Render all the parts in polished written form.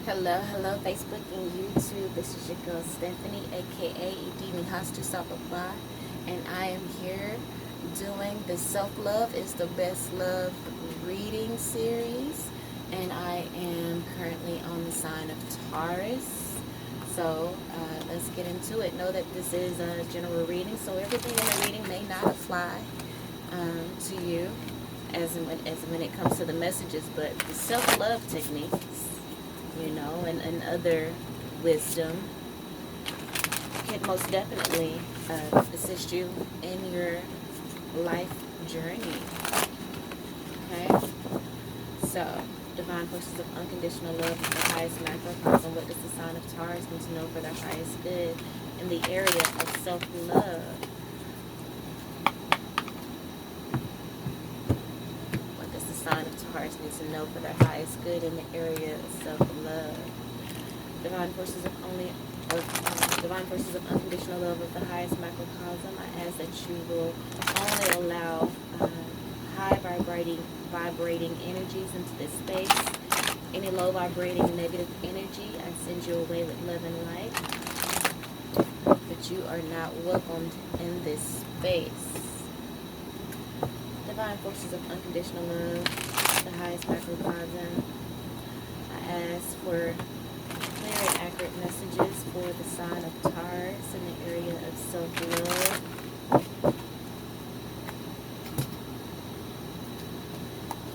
Hello, Facebook and YouTube. This is your girl Stephanie, aka Demon Hostess Self Love, and I am here doing the Self Love is the Best Love reading series, and I am currently on the sign of Taurus. So let's get into it. Know that this is a general reading, so everything in the reading may not apply to you as when it comes to the messages, but the self love techniques, and other wisdom can most definitely assist you in your life journey. Okay? So, divine forces of unconditional love is the highest macrocosm. What does the sign of Taurus need to know for their highest good in the area of self-love? What does the sign of Taurus need to know for their highest good in the area of self-love? Divine forces of unconditional love of the highest macrocosm. I ask that you will only allow high vibrating energies into this space. Any low vibrating negative energy, I send you away with love and light. But you are not welcomed in this space. Divine forces of unconditional love, the highest macrocosm. I ask for clear and accurate messages for the sign of Taurus in the area of self-love.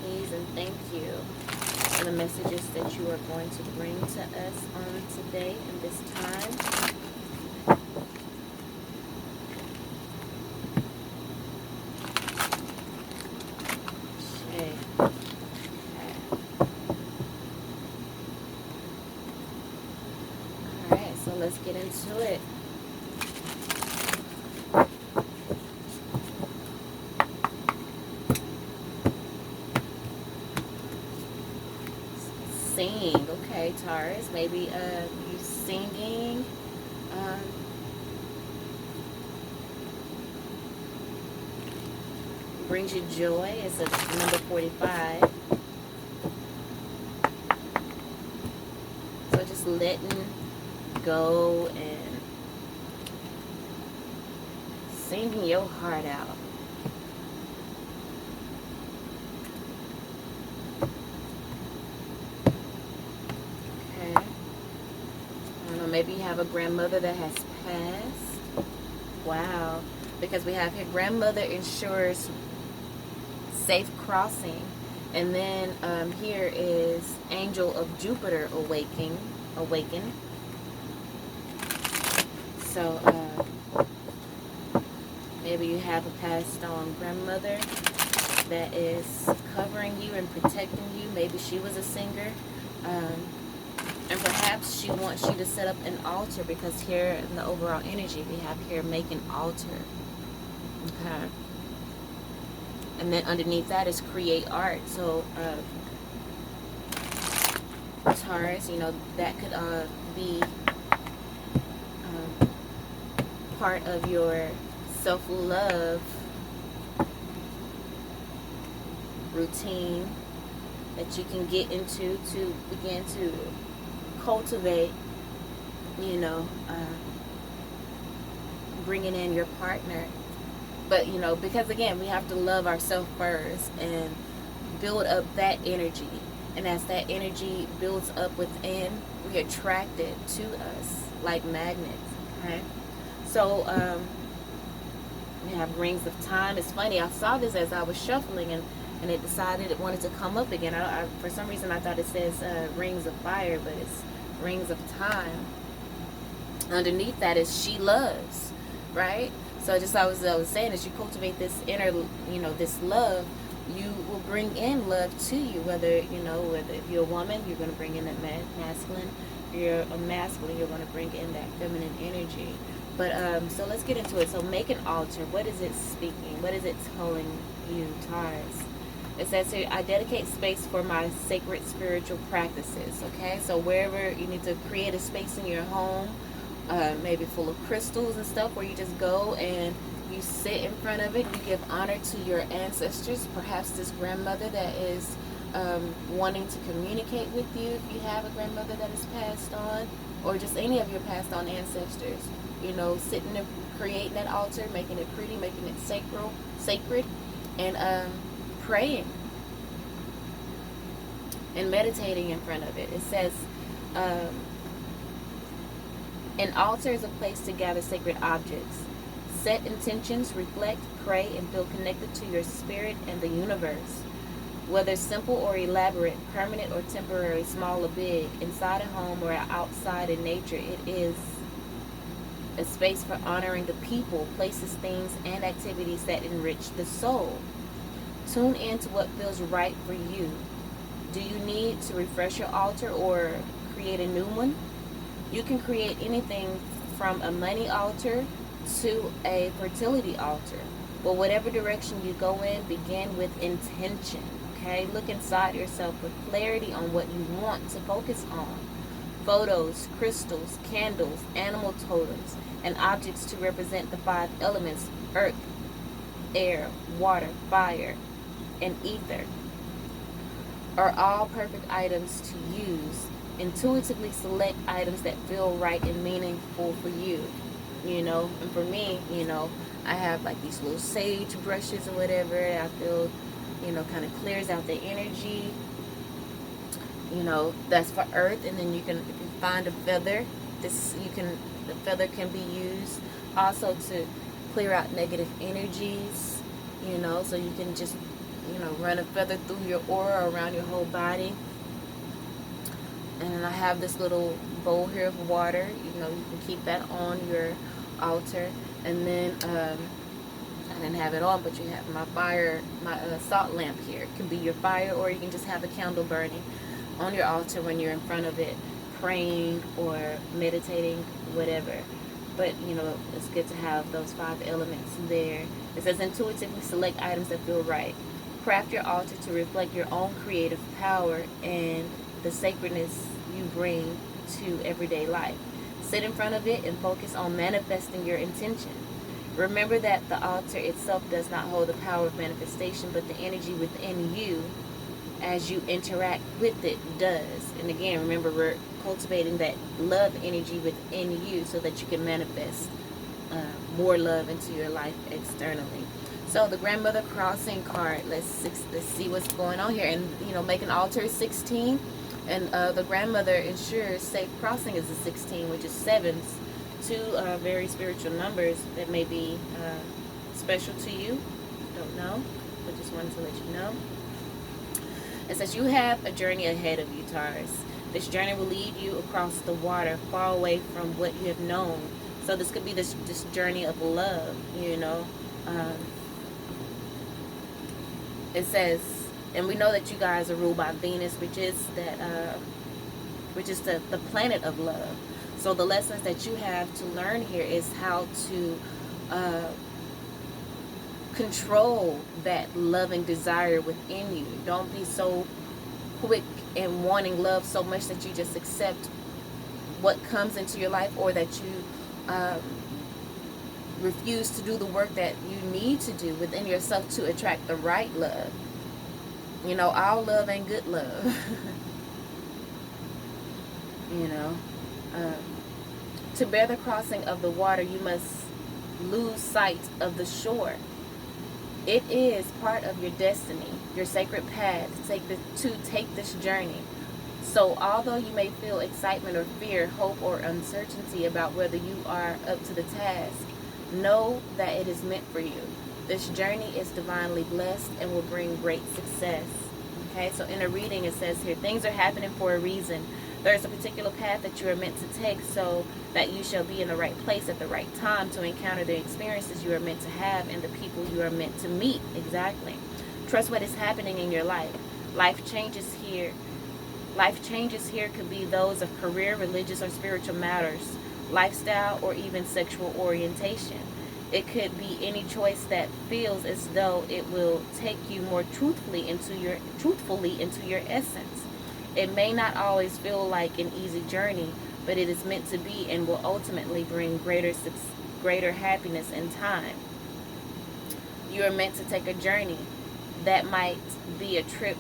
Please and thank you for the messages that you are going to bring to us on today and this time. So let's get into it. Sing, okay, Taurus. Maybe you singing. Brings you joy. It's a number 45. So just letting go and singing your heart out. Okay. I don't know, maybe you have a grandmother that has passed. Wow. Because we have here grandmother ensures safe crossing. And then here is angel of Jupiter awaken. So maybe you have a passed on grandmother that is covering you and protecting you. Maybe she was a singer. And perhaps she wants you to set up an altar, because here in the overall energy we have here make an altar. Okay. And then underneath that is create art. So Taurus, that could be part of your self-love routine that you can get into to begin to cultivate, bringing in your partner. But, because again, we have to love ourselves first and build up that energy. And as that energy builds up within, we attract it to us like magnets. Okay? So, we have rings of time. It's funny, I saw this as I was shuffling, and it decided it wanted to come up again. For some reason, I thought it says rings of fire, but it's rings of time. Underneath that is she loves, right? So just as I was saying, as you cultivate this inner, this love, you will bring in love to you. Whether if you're a woman, you're going to bring in that masculine. If you're a masculine, you're going to bring in that feminine energy. But so let's get into it. So make an altar. What is it speaking? What is it telling you, Taurus? It says here, I dedicate space for my sacred spiritual practices. Okay, so wherever you need to create a space in your home, maybe full of crystals and stuff, where you just go and you sit in front of it. You give honor to your ancestors. Perhaps this grandmother that is wanting to communicate with you if you have a grandmother that is passed on, or just any of your passed on ancestors. You know, sitting and creating that altar, making it pretty, making it sacred, and praying and meditating in front of it. It says, um, an altar is a place to gather sacred objects. Set intentions, reflect, pray, and feel connected to your spirit and the universe. Whether simple or elaborate, permanent or temporary, small or big, inside a home or outside in nature, it is a space for honoring the people, places, things, and activities that enrich the soul. Tune in to what feels right for you. Do you need to refresh your altar or create a new one? You can create anything from a money altar to a fertility altar. But whatever direction you go in, begin with intention. Okay? Look inside yourself with clarity on what you want to focus on. Photos, crystals, candles, animal totems, and objects to represent the 5 elements: earth, air, water, fire, and ether are all perfect items to use. Intuitively select items that feel right and meaningful for you. You know, and for me, you know, I have like these little sage brushes or whatever. I feel, you know, kind of clears out the energy. You know, that's for earth. And then you can, if you find a feather, the feather can be used also to clear out negative energies. You know, so you can just, you know, run a feather through your aura around your whole body. And I have this little bowl here of water. You know, you can keep that on your altar. And then I didn't have it on, but you have my fire, my salt lamp here. It can be your fire, or you can just have a candle burning on your altar when you're in front of it, praying or meditating, whatever. But, you know, it's good to have those 5 elements there. It says intuitively select items that feel right. Craft your altar to reflect your own creative power and the sacredness you bring to everyday life. Sit in front of it and focus on manifesting your intention. Remember that the altar itself does not hold the power of manifestation, but the energy within you as you interact with it does. And again, remember, we're cultivating that love energy within you so that you can manifest more love into your life externally. So the grandmother crossing card, let's see what's going on here. And, you know, make an altar is 16. And the grandmother ensures safe crossing is a 16, which is 7s. 2 very spiritual numbers that may be special to you. Don't know, but just wanted to let you know. It says you have a journey ahead of you, Taurus. This journey will lead you across the water, far away from what you have known. So this could be this journey of love, you know. It says, and we know that you guys are ruled by Venus, which is the planet of love. So the lessons that you have to learn here is how to control that loving desire within you. Don't be so quick in wanting love so much that you just accept what comes into your life, or that you refuse to do the work that you need to do within yourself to attract the right love. You know, all love ain't good love. You know, to bear the crossing of the water, you must lose sight of the shore. It is part of your destiny, your sacred path to take this journey. So although you may feel excitement or fear, hope or uncertainty about whether you are up to the task, know that it is meant for you. This journey is divinely blessed and will bring great success. Okay, so in a reading it says here, things are happening for a reason. There is a particular path that you are meant to take so that you shall be in the right place at the right time to encounter the experiences you are meant to have and the people you are meant to meet. Exactly. Trust what is happening in your life. Life changes here could be those of career, religious or spiritual matters, lifestyle, or even sexual orientation. It could be any choice that feels as though it will take you more truthfully into your essence. It may not always feel like an easy journey, but it is meant to be and will ultimately bring greater happiness in time. You are meant to take a journey. That might be a trip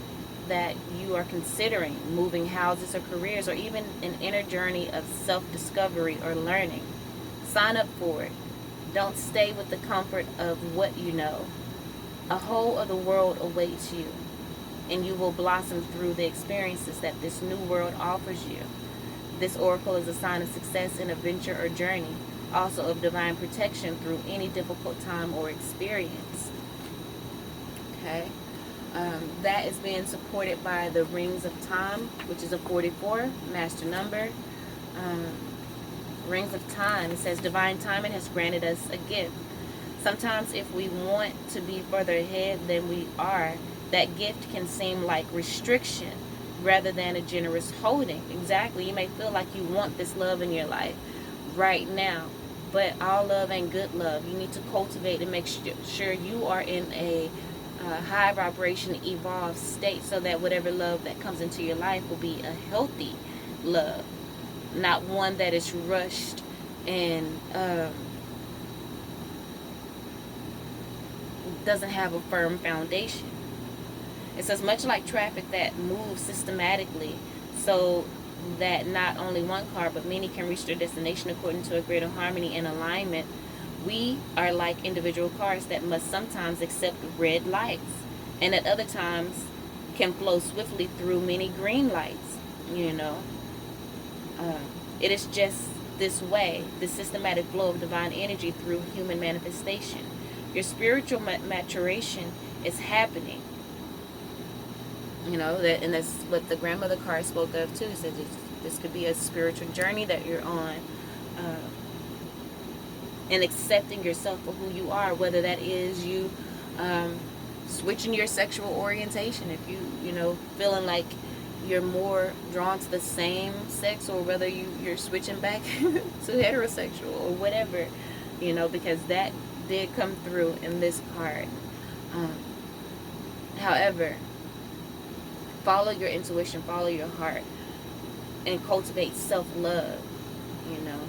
that you are considering moving houses or careers, or even an inner journey of self-discovery or learning. Sign up for it. Don't stay with the comfort of what you know. A whole other world awaits you, and you will blossom through the experiences that this new world offers you. This oracle is a sign of success in a venture or journey, also of divine protection through any difficult time or experience. Okay, that is being supported by the Rings of Time, which is a 44 master number. Um, Rings of Time, it says divine timing has granted us a gift. Sometimes if we want to be further ahead than we are, that gift can seem like restriction rather than a generous holding. Exactly. You may feel like you want this love in your life right now, but all love ain't good love. You need to cultivate and make sure you are in a high vibration, evolved state, so that whatever love that comes into your life will be a healthy love, not one that is rushed and doesn't have a firm foundation. It says, much like traffic that moves systematically so that not only one car but many can reach their destination according to a greater harmony and alignment, we are like individual cars that must sometimes accept red lights and at other times can flow swiftly through many green lights. You know, it is just this way, the systematic flow of divine energy through human manifestation. Your spiritual maturation is happening. You know, that, and that's what the grandmother card spoke of too. Said this could be a spiritual journey that you're on, and accepting yourself for who you are, whether that is you switching your sexual orientation, if you know, feeling like you're more drawn to the same sex, or whether you're switching back to heterosexual or whatever, you know, because that did come through in this card. However, follow your intuition, follow your heart, and cultivate self-love, you know,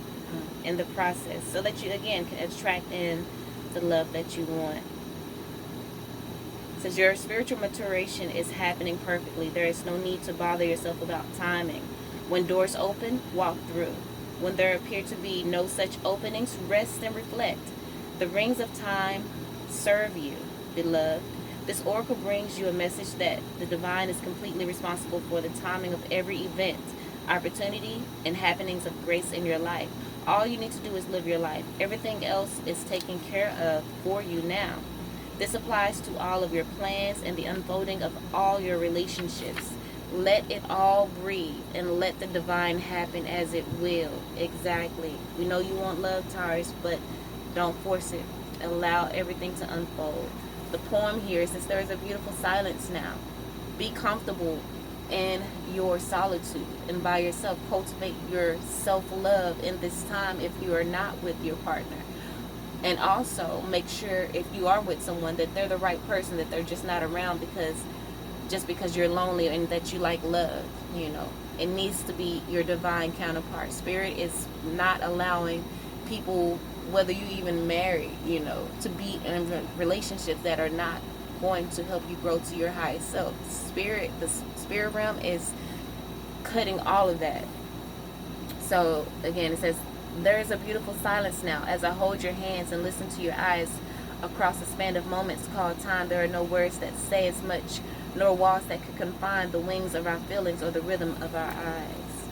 in the process, so that you, again, can attract in the love that you want. It says your spiritual maturation is happening perfectly. There is no need to bother yourself about timing. When doors open, walk through. When there appear to be no such openings, rest and reflect. The rings of time serve you, beloved. This oracle brings you a message that the divine is completely responsible for the timing of every event, opportunity, and happenings of grace in your life. All you need to do is live your life. Everything else is taken care of for you now. This applies to all of your plans and the unfolding of all your relationships. Let it all breathe and let the divine happen as it will. Exactly. We know you want love, Taurus, but don't force it. Allow everything to unfold. The poem here says there is a beautiful silence now. Be comfortable in your solitude and by yourself. Cultivate your self-love in this time if you are not with your partner. And also make sure, if you are with someone, that they're the right person, that they're just not around because you're lonely and that you like love. You know, it needs to be your divine counterpart. Spirit is not allowing people, whether you even marry, you know, to be in relationships that are not going to help you grow to your highest self. The spirit realm is cutting all of that. So again, it says, there is a beautiful silence now as I hold your hands and listen to your eyes across a span of moments called time. There are no words that say as much, nor walls that could confine the wings of our feelings or the rhythm of our eyes.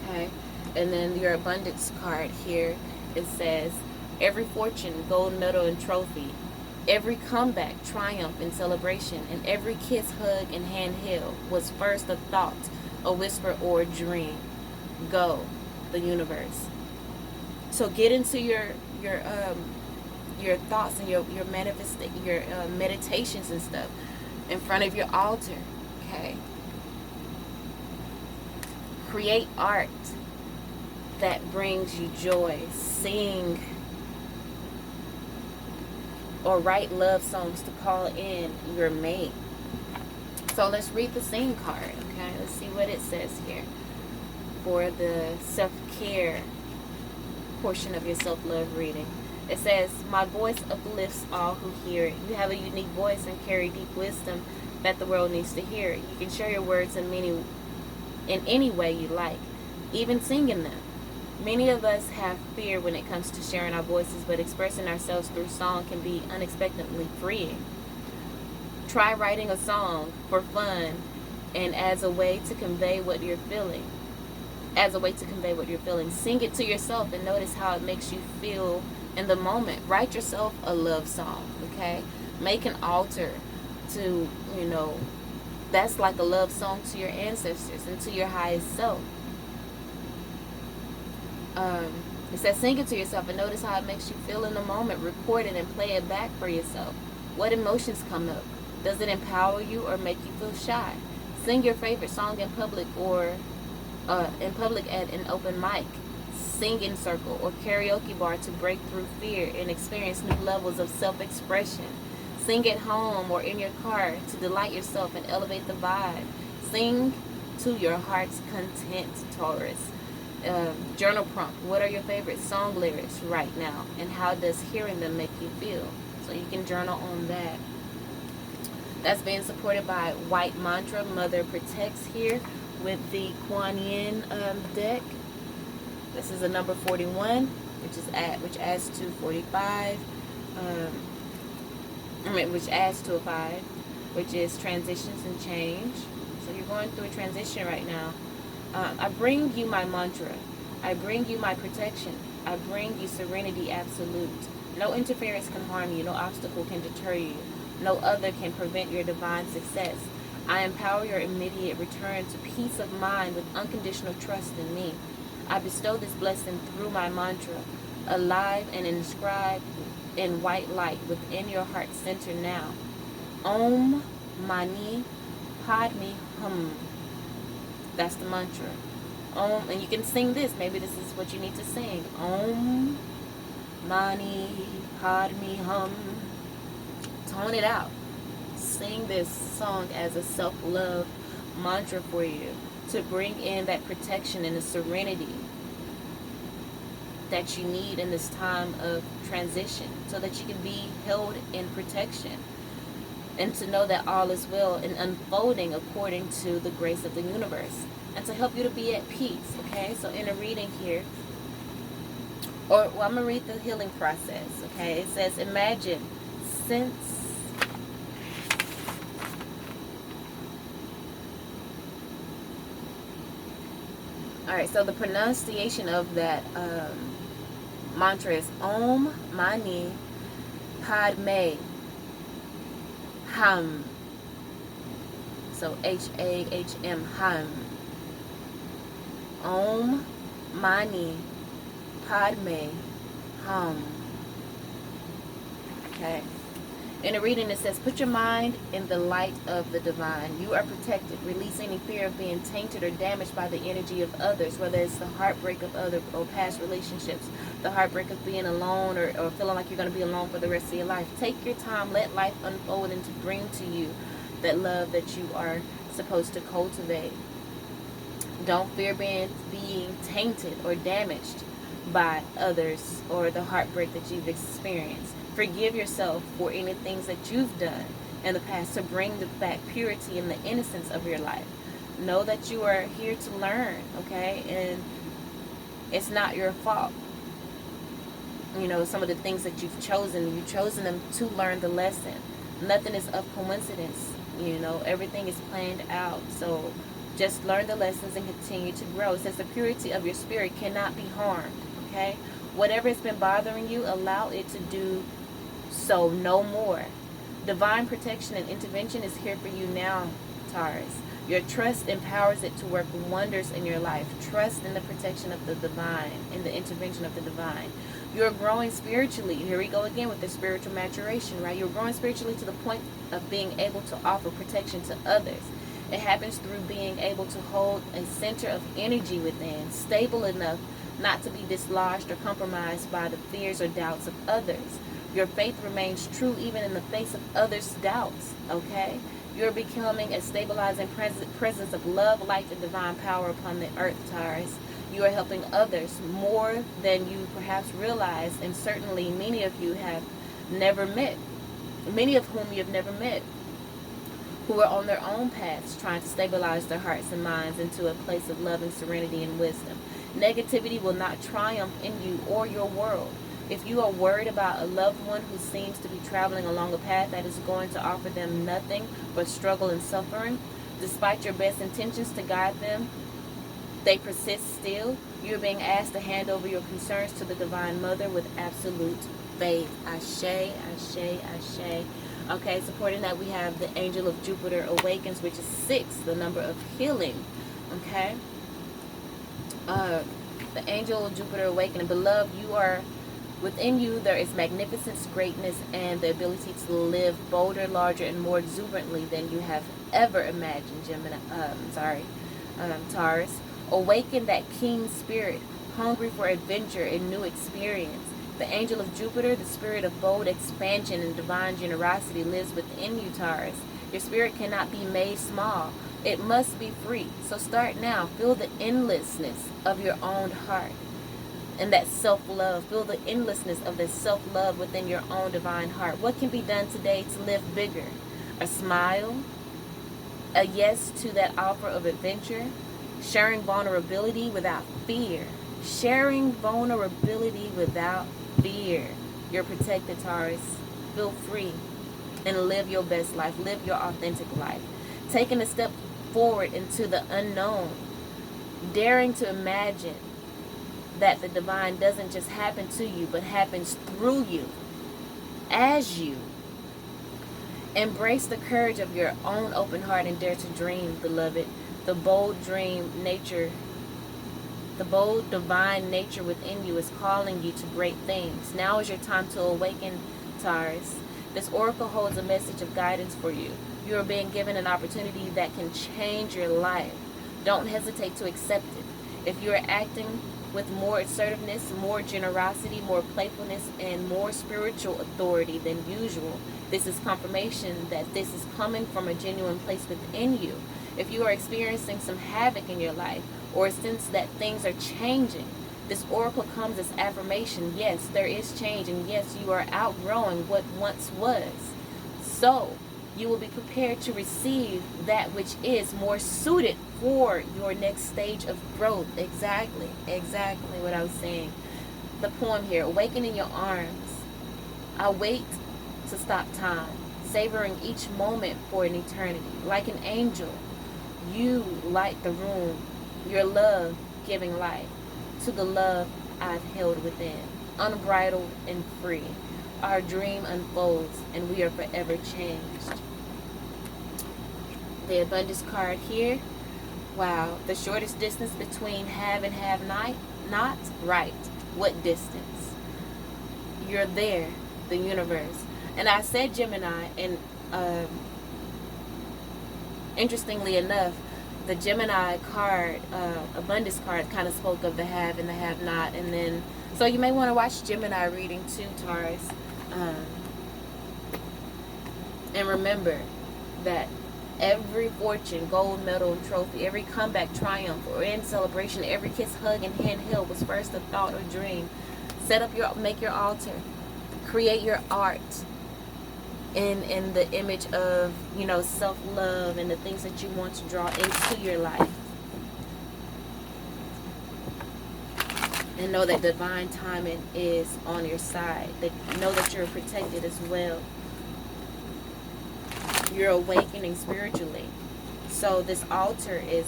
Okay, and then your abundance card here, it says, every fortune, gold medal, and trophy, every comeback, triumph, and celebration, and every kiss, hug, and hand held was first a thought, a whisper, or a dream. Go, the universe. So get into your thoughts and your meditations and stuff in front of your altar. Okay. Create art that brings you joy. Sing or write love songs to call in your mate. So let's read the sing card. Okay, let's see what it says here for the self-care portion of your self-love reading. It says, my voice uplifts all who hear it. You have a unique voice and carry deep wisdom that the world needs to hear. You can share your words in any way you like, even singing them. Many of us have fear when it comes to sharing our voices, but expressing ourselves through song can be unexpectedly freeing. Try writing a song for fun and as a way to convey what you're feeling. Sing it to yourself and notice how it makes you feel in the moment. Write yourself a love song, okay? Make an altar to, that's like a love song to your ancestors and to your highest self. It says, sing it to yourself and notice how it makes you feel in the moment. Record it and play it back for yourself. What emotions come up? Does it empower you or make you feel shy? Sing your favorite song in public or at an open mic, singing circle, or karaoke bar to break through fear and experience new levels of self-expression. Sing at home or in your car to delight yourself and elevate the vibe. Sing to your heart's content, Taurus. Journal prompt. What are your favorite song lyrics right now, and how does hearing them make you feel? So you can journal on that. That's being supported by White Mantra. Mother Protects here with the Kuan Yin deck. This is a number 41, which adds to 45. Which adds to a 5, which is transitions and change. So you're going through a transition right now. I bring you my mantra. I bring you my protection. I bring you serenity absolute. No interference can harm you. No obstacle can deter you. No other can prevent your divine success. I empower your immediate return to peace of mind with unconditional trust in me. I bestow this blessing through my mantra, alive and inscribed in white light within your heart center now. Om Mani Padme Hum. That's the mantra. Om, and you can sing this. Maybe this is what you need to sing. Om Mani Padme Hum. Tone it out. Sing this song as a self-love mantra for you to bring in that protection and the serenity that you need in this time of transition, so that you can be held in protection and to know that all is well and unfolding according to the grace of the universe, and to help you to be at peace. Okay, so in a reading here, I'm going to read the healing process. Okay, it says, imagine, sense, all right, so the pronunciation of that mantra is Om Mani Padme Hum. So H-A-H-M, Hum. Om Mani Padme Hum. Okay. In a reading it says, put your mind in the light of the divine. You are protected. Release any fear of being tainted or damaged by the energy of others, whether it's the heartbreak of other or past relationships, the heartbreak of being alone or feeling like you're going to be alone for the rest of your life. Take your time. Let life unfold and to bring to you that love that you are supposed to cultivate. Don't fear being tainted or damaged by others or the heartbreak that you've experienced. Forgive yourself for any things that you've done in the past to bring back purity and the innocence of your life. Know that you are here to learn, okay? And it's not your fault. Some of the things that you've chosen them to learn the lesson. Nothing is of coincidence. Everything is planned out. So just learn the lessons and continue to grow. It says the purity of your spirit cannot be harmed, okay? Whatever has been bothering you, allow it to do so no more. Divine protection and intervention is here for you now, Taurus. Your trust empowers it to work wonders in your life. Trust in the protection of the divine, in the intervention of the divine. You're growing spiritually. Here we go again with the spiritual maturation, right? You're growing spiritually to the point of being able to offer protection to others. It happens through being able to hold a center of energy within, stable enough not to be dislodged or compromised by the fears or doubts of others. Your faith remains true even in the face of others' doubts, okay? You're becoming a stabilizing presence of love, light, and divine power upon the earth, Taurus. You are helping others more than you perhaps realize, and certainly many of you have never met, many of whom you have never met, who are on their own paths trying to stabilize their hearts and minds into a place of love and serenity and wisdom. Negativity will not triumph in you or your world. If you are worried about a loved one who seems to be traveling along a path that is going to offer them nothing but struggle and suffering, despite your best intentions to guide them, they persist still. You're being asked to hand over your concerns to the Divine Mother with absolute faith. Ashe, ashe, ashe. Okay, supporting that we have the Angel of Jupiter Awakens, which is 6, the number of healing. Okay. The Angel of Jupiter Awakening. Beloved, you are within you. There is magnificence, greatness, and the ability to live bolder, larger, and more exuberantly than you have ever imagined, Taurus. Awaken that keen spirit, hungry for adventure and new experience. The Angel of Jupiter, the spirit of bold expansion and divine generosity, lives within you, Taurus. Your spirit cannot be made small. It must be free. So start now. Feel the endlessness of your own heart and that self-love. Feel the endlessness of that self-love within your own divine heart. What can be done today to live bigger? A smile, a yes to that offer of adventure, sharing vulnerability without fear. Sharing vulnerability without fear. You're protected, Taurus. Feel free and live your best life. Live your authentic life. Taking a step forward into the unknown. Daring to imagine that the divine doesn't just happen to you, but happens through you, as you. Embrace the courage of your own open heart and dare to dream, beloved. The bold dream nature, the bold divine nature within you is calling you to great things. Now is your time to awaken, Taurus. This oracle holds a message of guidance for you. You are being given an opportunity that can change your life. Don't hesitate to accept it. If you are acting with more assertiveness, more generosity, more playfulness, and more spiritual authority than usual, this is confirmation that this is coming from a genuine place within you. If you are experiencing some havoc in your life or a sense that things are changing, this oracle comes as affirmation. Yes, there is change, and yes, you are outgrowing what once was. So you will be prepared to receive that which is more suited for your next stage of growth. Exactly what I was saying. The poem here, awaken in your arms. I wait to stop time, savoring each moment for an eternity. Like an angel, you light the room, your love giving life to the love I've held within. Unbridled and free, our dream unfolds and we are forever changed. The abundance card here. Wow, the shortest distance between have and have not right. What distance? You're there, the universe. And I said Gemini, and interestingly enough, the Gemini card, abundance card, kind of spoke of the have and the have not. And then, so you may want to watch Gemini reading too, Taurus. And remember that every fortune, gold medal, trophy, every comeback, triumph, or end celebration, every kiss, hug, and hand held was first a thought or dream. Make your altar, create your art in the image of, self-love and the things that you want to draw into your life. And know that divine timing is on your side. Know that you're protected as well. You're awakening spiritually. So this altar is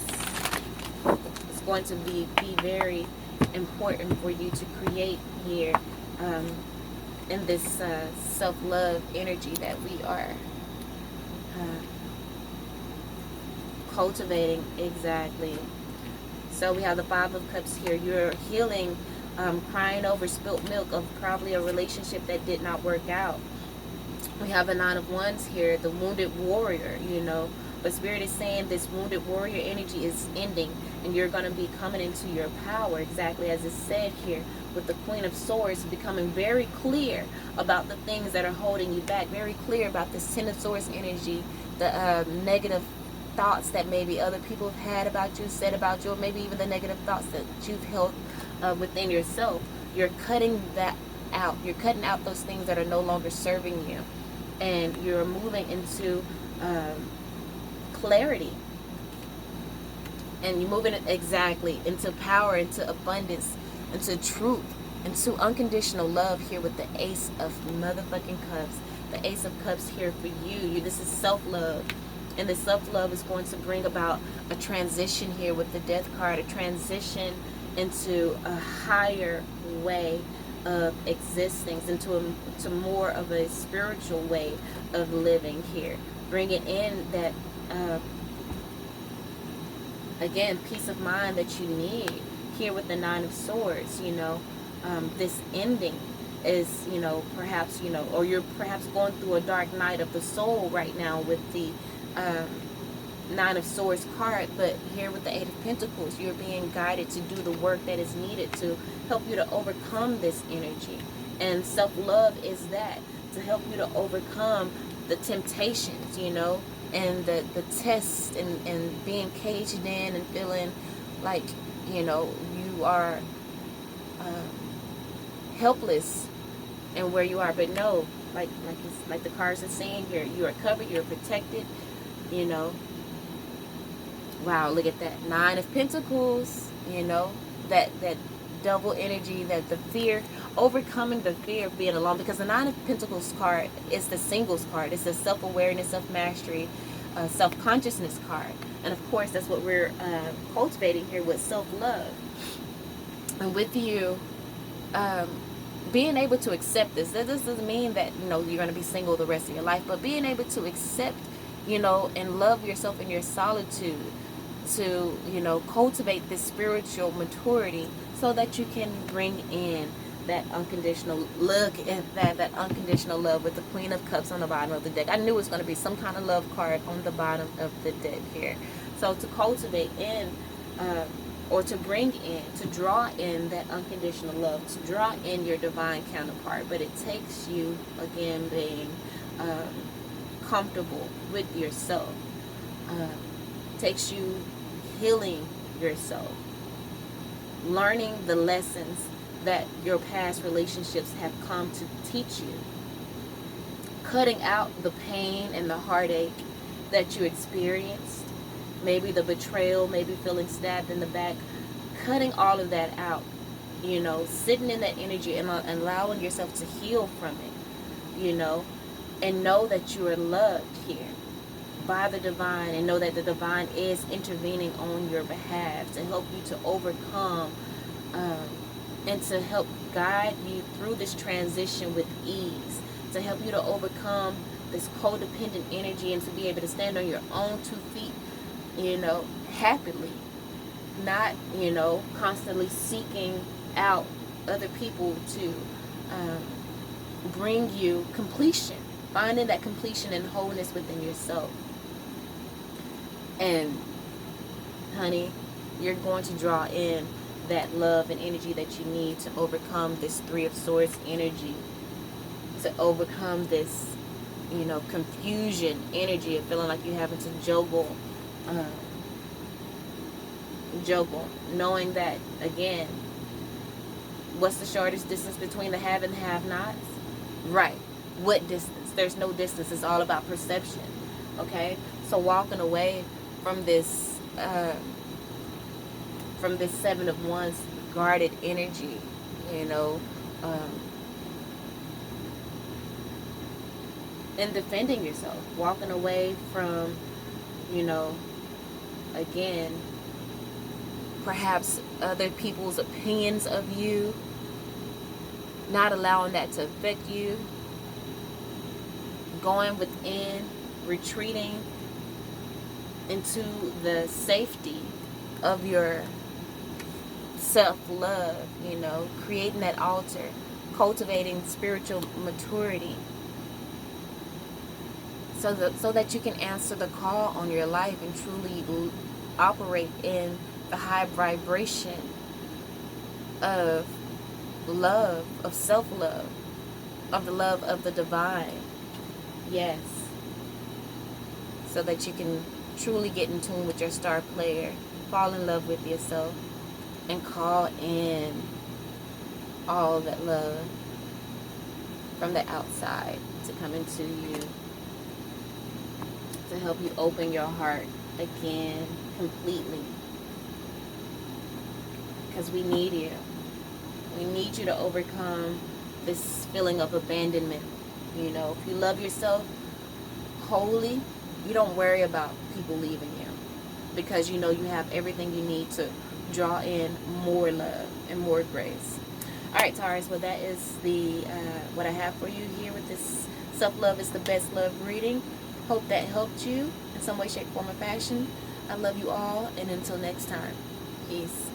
going to be very important for you to create here in this self-love energy that we are cultivating. Exactly. So we have the Five of Cups here. You're healing, crying over spilt milk of probably a relationship that did not work out. We have the Nine of Wands here, the wounded warrior, But Spirit is saying this wounded warrior energy is ending, and you're going to be coming into your power, exactly as it's said here, with the Queen of Swords becoming very clear about the things that are holding you back, very clear about this Ten of Swords energy, the negative thoughts that maybe other people have had about you, said about you, or maybe even the negative thoughts that you've held within yourself. You're cutting that out. You're cutting out those things that are no longer serving you. And you're moving into clarity. And you're moving exactly into power, into abundance, into truth, into unconditional love here with the Ace of motherfucking Cups. The Ace of Cups here for you. This is self-love. And the self-love is going to bring about a transition here with the Death card, a transition into a higher way of existing, into more of a spiritual way of living here. Bringing in that, again, peace of mind that you need here with the Nine of Swords. This ending is, perhaps, or you're perhaps going through a dark night of the soul right now with the Nine of Swords card, but here with the Eight of Pentacles, you're being guided to do the work that is needed to help you to overcome this energy. And self-love is that, to help you to overcome the temptations, and the tests, and being caged in and feeling like, you are helpless and where you are. But no, like the cards are saying here, you are covered, you're protected. Wow, look at that. Nine of Pentacles, that double energy, that the fear, overcoming the fear of being alone. Because the Nine of Pentacles card is the singles card. It's the self-awareness, self-mastery, self-consciousness card. And of course, that's what we're cultivating here with self-love. And with you, being able to accept this. This doesn't mean that, you're going to be single the rest of your life, but being able to accept, and love yourself in your solitude, to, cultivate this spiritual maturity so that you can bring in that unconditional, look at that unconditional love with the Queen of Cups on the bottom of the deck. I knew it was going to be some kind of love card on the bottom of the deck here. So to cultivate in, or to bring in, to draw in that unconditional love, to draw in your divine counterpart. But it takes you, again, being comfortable with yourself. Takes you healing yourself, learning the lessons that your past relationships have come to teach you, cutting out the pain and the heartache that you experienced, maybe the betrayal, maybe feeling stabbed in the back, cutting all of that out, sitting in that energy and allowing yourself to heal from it, and know that you are loved here by the divine, and know that the divine is intervening on your behalf to help you to overcome, and to help guide you through this transition with ease, to help you to overcome this codependent energy, and to be able to stand on your own 2 feet, happily, not, constantly seeking out other people to bring you completion, finding that completion and wholeness within yourself. And honey, you're going to draw in that love and energy that you need to overcome this Three of Swords energy, to overcome this, confusion energy of feeling like you're having to juggle, knowing that, again, what's the shortest distance between the have and the have-nots? Right. What distance? There's no distance. It's all about perception. Okay? So walking away from this Seven of Wands guarded energy, and defending yourself. Walking away from, again, perhaps other people's opinions of you, not allowing that to affect you, going within, retreating into the safety of your self-love, creating that altar, cultivating spiritual maturity, so that you can answer the call on your life and truly operate in the high vibration of love, of self-love, of the love of the divine. Yes. So that you can truly get in tune with your star player, fall in love with yourself, and call in all that love from the outside to come into you, to help you open your heart again completely. Because we need you. We need you to overcome this feeling of abandonment. You know, if you love yourself wholly, you don't worry about people leaving you, because you know you have everything you need to draw in more love and more grace. All right, Taurus. Well, that is the what I have for you here with this self-love is the best love reading. Hope that helped you in some way, shape, form, or fashion. I love you all, and until next time, peace.